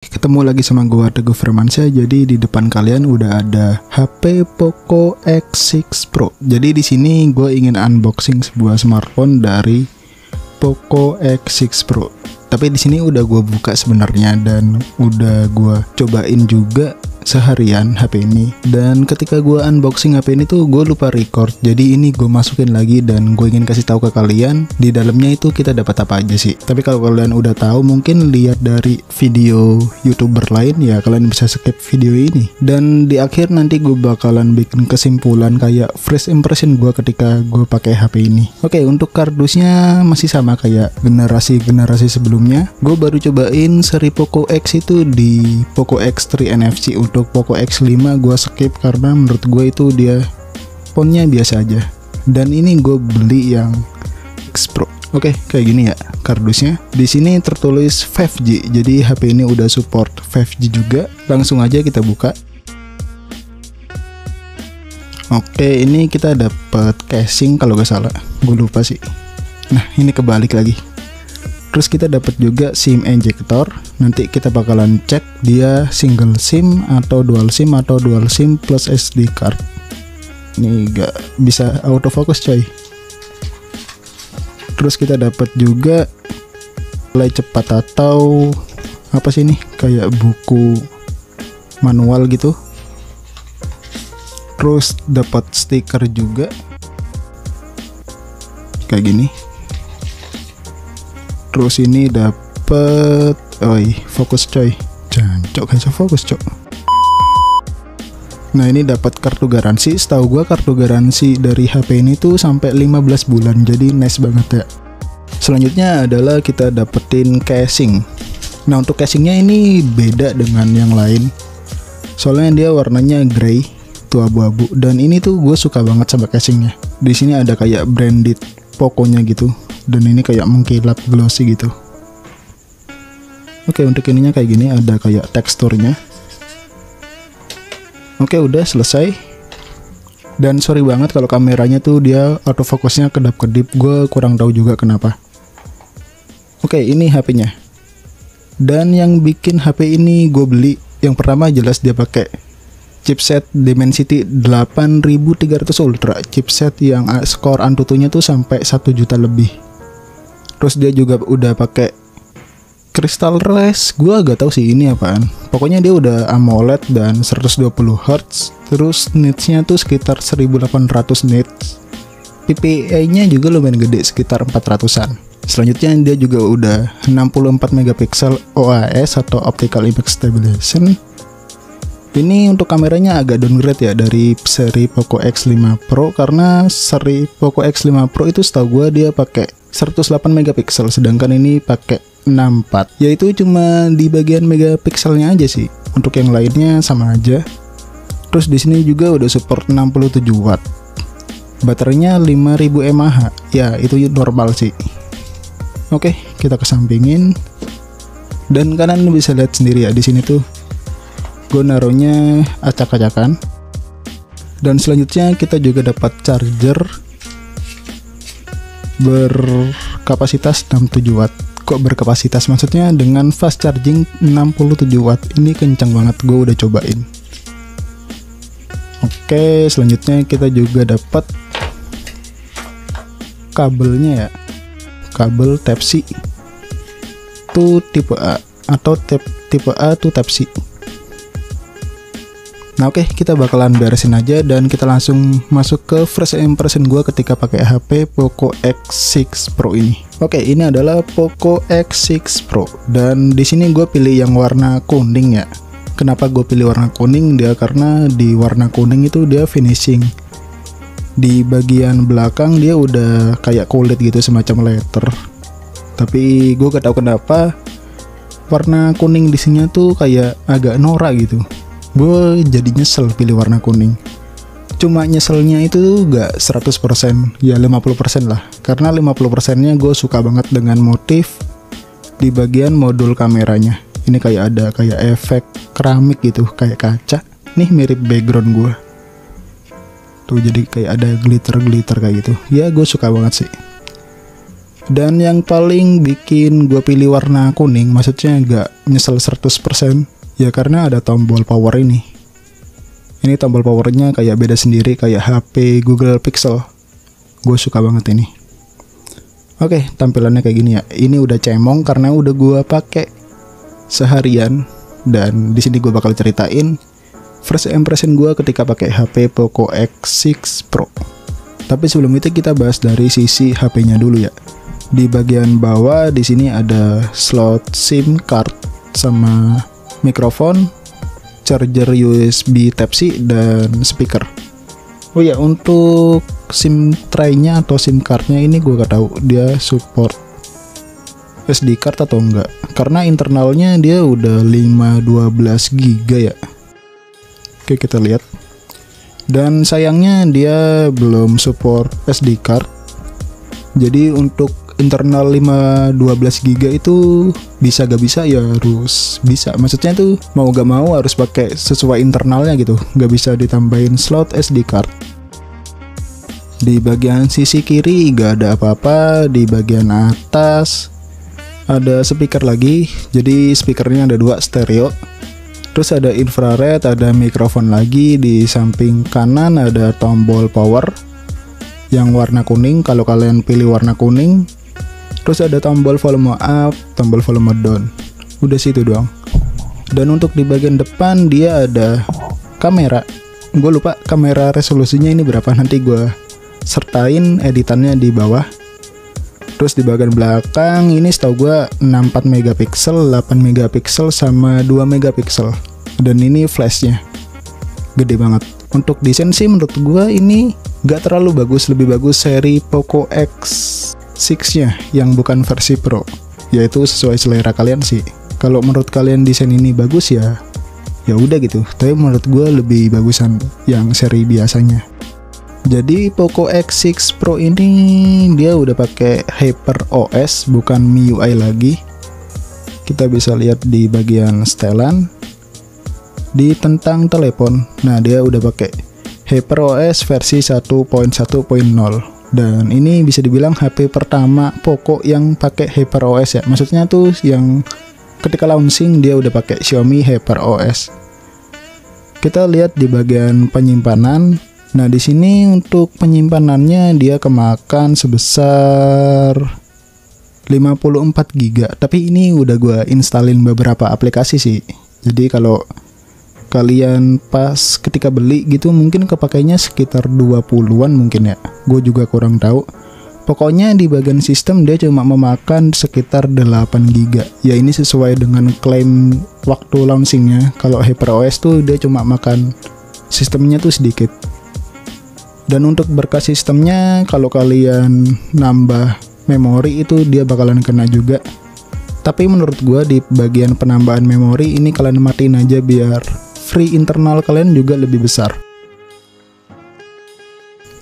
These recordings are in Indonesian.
Ketemu lagi sama gua Teguh Firmansyah. Jadi di depan kalian udah ada HP Poco X6 Pro. Jadi di sini gua ingin unboxing sebuah smartphone dari Poco X6 Pro. Tapi di sini udah gua buka sebenarnya dan udah gua cobain juga seharian HP ini. Dan ketika gua unboxing HP ini tuh gue lupa record. Jadi ini gue masukin lagi dan gue ingin kasih tahu ke kalian di dalamnya itu kita dapat apa aja sih. Tapi kalau kalian udah tahu mungkin lihat dari video YouTuber lain ya kalian bisa skip video ini. Dan di akhir nanti gue bakalan bikin kesimpulan kayak first impression gue ketika gue pakai HP ini. Oke, untuk kardusnya masih sama kayak generasi sebelumnya. Gue baru cobain seri Poco X itu di Poco X3 NFC. Untuk Poco X5 gue skip karena menurut gue itu dia fontnya biasa aja. Dan ini gue beli yang X Pro. Oke, kayak gini ya kardusnya. Di sini tertulis 5G. Jadi HP ini udah support 5G juga. Langsung aja kita buka. Oke, ini kita dapat casing kalau gak salah. Gue lupa sih. Nah, ini kebalik lagi. Terus kita dapat juga SIM ejector. Nanti kita bakalan cek dia single SIM atau dual SIM atau dual SIM plus SD card. Ini gak bisa autofocus coy. Terus kita dapat juga play cepat atau apa sih ini? Kayak buku manual gitu. Terus dapat stiker juga. Kayak gini. Terus ini dapet, fokus coy, jancok aja fokus cok. Nah ini dapat kartu garansi. Setahu gua kartu garansi dari HP ini tuh sampai 15 bulan, jadi nice banget ya. Selanjutnya adalah kita dapetin casing. Nah untuk casingnya ini beda dengan yang lain. Soalnya dia warnanya grey, tuh abu-abu. Dan ini tuh gue suka banget sama casingnya. Di sini ada kayak branded Poconya gitu. Dan ini kayak mengkilap glossy gitu. Oke, untuk ininya kayak gini, ada kayak teksturnya. Oke, udah selesai. Dan sorry banget kalau kameranya tuh dia autofocusnya kedap-kedip. Gue kurang tahu juga kenapa. Oke, ini HP-nya. Dan yang bikin HP ini gue beli, yang pertama jelas dia pakai chipset Dimensity 8300 Ultra. Chipset yang skor Antutunya tuh sampai 1 juta lebih. Terus dia juga udah pakai Crystal Rays. Gua agak tahu sih ini apaan. Pokoknya dia udah AMOLED dan 120 Hz. Terus nitsnya tuh sekitar 1800 nits. PPI-nya juga lumayan gede, sekitar 400-an. Selanjutnya dia juga udah 64 megapiksel OIS atau Optical Image Stabilization. Ini untuk kameranya agak downgrade ya dari seri Poco X5 Pro, karena seri Poco X5 Pro itu setahu gue dia pakai 108 megapiksel, sedangkan ini pakai 64. Yaitu cuma di bagian megapikselnya aja sih. Untuk yang lainnya sama aja. Terus di sini juga udah support 67 watt. Baterainya 5000 mAh. Ya, itu normal sih. Oke, kita kesampingin. Dan kalian bisa lihat sendiri ya di sini tuh gue naruhnya acak-acakan. Dan selanjutnya kita juga dapat charger berkapasitas 67 watt. Kok berkapasitas? Maksudnya dengan fast charging 67 watt. Ini kencang banget, gue udah cobain. Oke, selanjutnya kita juga dapat kabelnya ya. Kabel Type-C itu tipe A atau tipe A itu Type-C. Nah oke, kita bakalan beresin aja dan kita langsung masuk ke first impression gue ketika pakai HP Poco X6 Pro ini. Oke, ini adalah Poco X6 Pro dan di sini gue pilih yang warna kuning ya. Kenapa gue pilih warna kuning? Dia karena di warna kuning itu dia finishing di bagian belakang dia udah kayak kulit gitu, semacam leather. Tapi gue gak tahu kenapa warna kuning di sini tuh kayak agak norak gitu. Gue jadi nyesel pilih warna kuning. Cuma nyeselnya itu gak 100%, ya 50% lah. Karena 50% nya gue suka banget dengan motif di bagian modul kameranya. Ini kayak ada kayak efek keramik gitu, kayak kaca. Nih mirip background gue. Tuh jadi kayak ada glitter kayak gitu. Ya gue suka banget sih. Dan yang paling bikin gue pilih warna kuning, maksudnya gak nyesel 100%, ya karena ada tombol power ini. Ini tombol powernya kayak beda sendiri, kayak HP Google Pixel. Gue suka banget ini. Oke, tampilannya kayak gini ya. Ini udah cemong karena udah gue pakai seharian, dan di sini gue bakal ceritain first impression gue ketika pakai HP Poco X6 Pro. Tapi sebelum itu kita bahas dari sisi HP-nya dulu ya. Di bagian bawah di sini ada slot SIM card sama mikrofon, charger USB Type-C dan speaker. Oh ya, untuk SIM tray-nya atau SIM card-nya ini gue gak tahu dia support SD card atau enggak. Karena internalnya dia udah 512 GB ya. Oke, kita lihat. Dan sayangnya dia belum support SD card. Jadi untuk internal 512 GB itu bisa gak bisa ya harus bisa. Maksudnya tuh mau gak mau harus pakai sesuai internalnya gitu. Gak bisa ditambahin slot SD card. Di bagian sisi kiri gak ada apa-apa. Di bagian atas ada speaker lagi. Jadi speakernya ada 2 stereo. Terus ada infrared, ada mikrofon lagi. Di samping kanan ada tombol power yang warna kuning kalau kalian pilih warna kuning. Terus ada tombol volume up, tombol volume down. Udah situ doang. Dan untuk di bagian depan dia ada kamera. Gue lupa kamera resolusinya ini berapa, nanti gue sertain editannya di bawah. Terus di bagian belakang ini setahu gue 64 megapiksel, 8 megapiksel sama 2 megapiksel. Dan ini flashnya gede banget. Untuk desain sih menurut gue ini gak terlalu bagus, lebih bagus seri Poco X6-nya yang bukan versi Pro. Yaitu sesuai selera kalian sih. Kalau menurut kalian desain ini bagus ya udah gitu. Tapi menurut gue lebih bagusan yang seri biasanya. Jadi Poco X6 Pro ini dia udah pakai HyperOS bukan MIUI lagi. Kita bisa lihat di bagian setelan. Di tentang telepon, nah dia udah pakai HyperOS versi 1.1.0. Dan ini bisa dibilang HP pertama Poco yang pakai HyperOS ya. Maksudnya tuh yang ketika launching dia udah pakai Xiaomi HyperOS. Kita lihat di bagian penyimpanan. Nah, di sini untuk penyimpanannya dia kemakan sebesar 54 GB. Tapi ini udah gua installin beberapa aplikasi sih. Jadi kalau kalian pas ketika beli gitu mungkin kepakainya sekitar 20-an mungkin ya. Gue juga kurang tahu. Pokoknya di bagian sistem dia cuma memakan sekitar 8 GB. Ya ini sesuai dengan klaim waktu launchingnya. Kalau HyperOS tuh dia cuma makan sistemnya tuh sedikit. Dan untuk berkas sistemnya kalau kalian nambah memori itu dia bakalan kena juga. Tapi menurut gue di bagian penambahan memori ini kalian matiin aja biar free internal kalian juga lebih besar.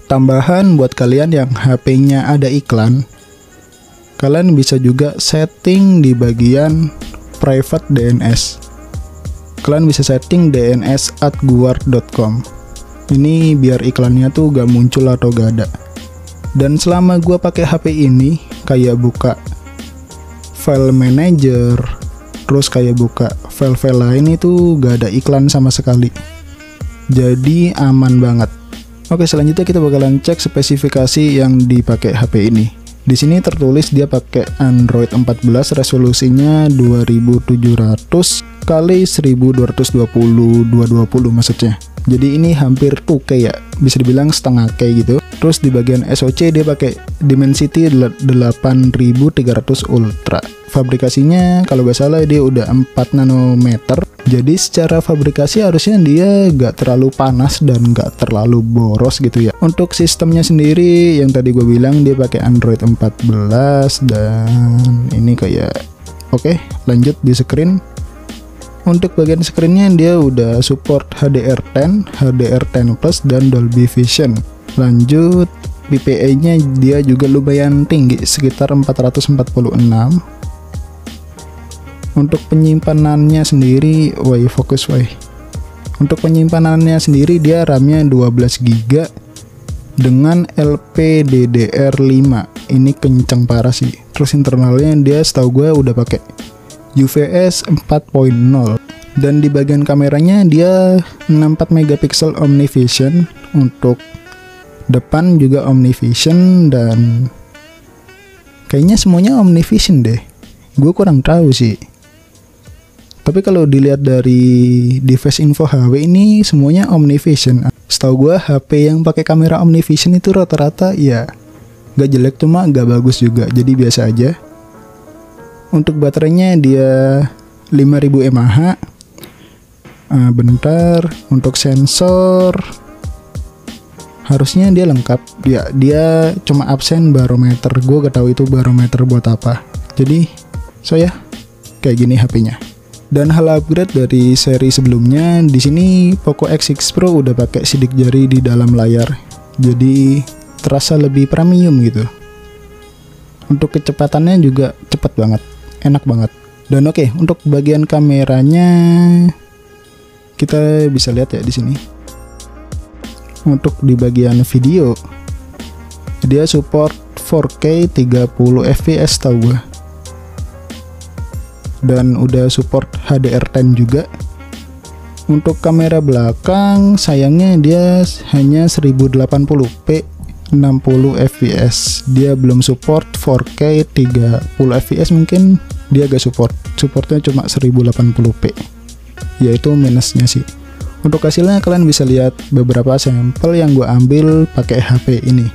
Tambahan buat kalian yang HP-nya ada iklan, kalian bisa juga setting di bagian private DNS. Kalian bisa setting dns@guard.com. Ini biar iklannya tuh gak muncul atau gak ada. Dan selama gua pakai HP ini, kayak buka file manager, terus kayak buka file-file lain itu gak ada iklan sama sekali. Jadi aman banget. Oke, selanjutnya kita bakalan cek spesifikasi yang dipakai HP ini. Di sini tertulis dia pakai Android 14, resolusinya 2700 kali 1220 220 maksudnya. Jadi ini hampir 2K ya, bisa dibilang setengah K gitu. Terus di bagian SoC dia pakai Dimensity 8300 Ultra. Fabrikasinya kalau gak salah dia udah 4 nanometer. Jadi secara fabrikasi harusnya dia gak terlalu panas dan gak terlalu boros gitu ya. Untuk sistemnya sendiri yang tadi gue bilang dia pakai Android 14 dan ini kayak oke, lanjut di screen. Untuk bagian screennya dia udah support HDR10, HDR10 Plus dan Dolby Vision. Lanjut, PPA-nya dia juga lumayan tinggi, sekitar 446. Untuk penyimpanannya sendiri, fokus. Untuk penyimpanannya sendiri dia RAM-nya 12 GB dengan LPDDR5. ini kenceng parah sih. Terus internalnya dia setahu gue udah pakai UVS 4.0, dan di bagian kameranya dia 64 megapiksel OmniVision, untuk depan juga OmniVision, dan kayaknya semuanya OmniVision deh. Gue kurang tahu sih. Tapi kalau dilihat dari device info HW ini semuanya OmniVision. Setahu gue HP yang pakai kamera OmniVision itu rata-rata ya gak jelek, cuma gak bagus juga, jadi biasa aja. Untuk baterainya dia 5000 mAh. Bentar, untuk sensor harusnya dia lengkap. Dia cuma absen barometer. Gue gak tahu itu barometer buat apa. Jadi ya kayak gini HP-nya. Dan hal upgrade dari seri sebelumnya, di sini Poco X6 Pro udah pakai sidik jari di dalam layar, jadi terasa lebih premium gitu. Untuk kecepatannya juga cepet banget, enak banget. Dan oke, untuk bagian kameranya kita bisa lihat ya di sini. Untuk di bagian video, dia support 4K 30 fps tau gue. Dan udah support HDR10 juga. Untuk kamera belakang sayangnya dia hanya 1080p 60 fps. Dia belum support 4K 30 fps, mungkin dia gak support. Supportnya cuma 1080p. Yaitu minusnya sih. Untuk hasilnya kalian bisa lihat beberapa sampel yang gue ambil pakai HP ini.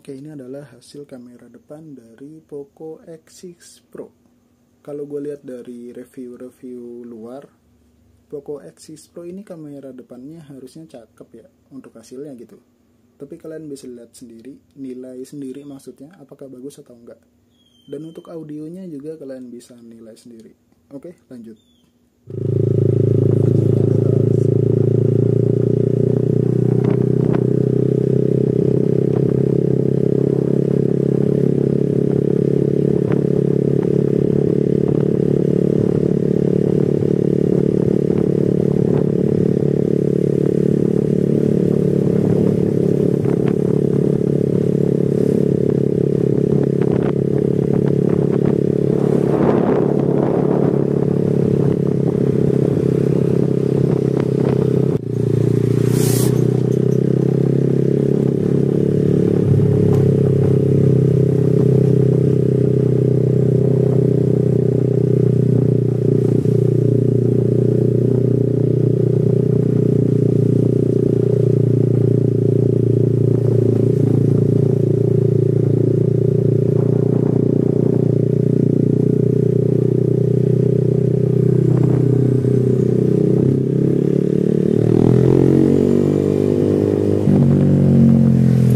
Oke, ini adalah hasil kamera depan dari Poco X6 Pro. Kalau gue lihat dari review-review luar, Poco X6 Pro ini kamera depannya harusnya cakep ya untuk hasilnya gitu. Tapi kalian bisa lihat sendiri, nilai sendiri maksudnya, apakah bagus atau enggak. Dan untuk audionya juga kalian bisa nilai sendiri. Oke, lanjut.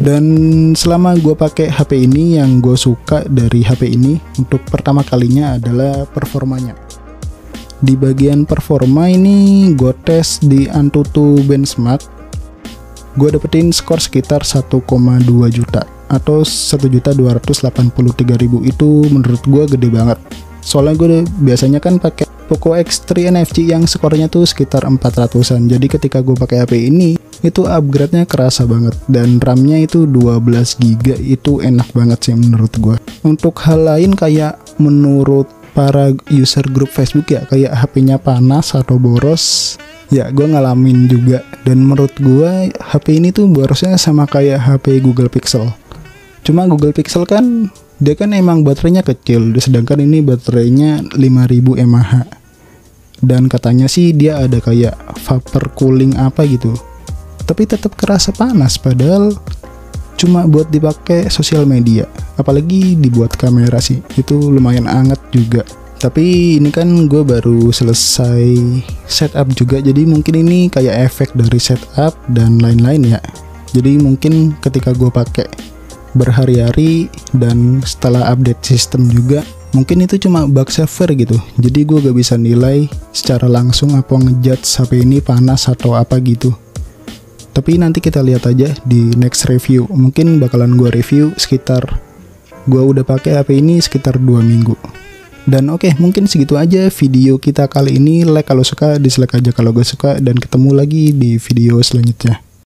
Dan selama gue pakai HP ini, yang gue suka dari HP ini untuk pertama kalinya adalah performanya. Di bagian performa ini gue tes di Antutu Benchmark, gue dapetin skor sekitar 1,2 juta atau 1.283.000. Itu menurut gue gede banget. Soalnya gue biasanya kan pakai Poco X3 NFC yang skornya tuh sekitar 400-an. Jadi ketika gue pakai HP ini, itu upgrade-nya kerasa banget. Dan RAM-nya itu 12GB, itu enak banget sih menurut gue. Untuk hal lain kayak menurut para user grup Facebook ya, kayak HP-nya panas atau boros, ya gue ngalamin juga. Dan menurut gue HP ini tuh borosnya sama kayak HP Google Pixel. Cuma Google Pixel kan dia kan emang baterainya kecil, sedangkan ini baterainya 5000 mAh. Dan katanya sih dia ada kayak vapor cooling apa gitu. Tapi tetap kerasa panas, padahal cuma buat dipakai sosial media. Apalagi dibuat kamera sih, itu lumayan anget juga. Tapi ini kan gue baru selesai setup juga, jadi mungkin ini kayak efek dari setup dan lain-lain ya. Jadi mungkin ketika gue pakai berhari-hari, dan setelah update sistem juga mungkin itu cuma bug server gitu. Jadi gue gak bisa nilai secara langsung apa ngejudge HP ini panas atau apa gitu. Tapi nanti kita lihat aja di next review. Mungkin bakalan gue review sekitar gue udah pakai HP ini sekitar 2 minggu. Dan oke, mungkin segitu aja video kita kali ini. Like kalau suka, dislike aja kalau gak suka, dan ketemu lagi di video selanjutnya.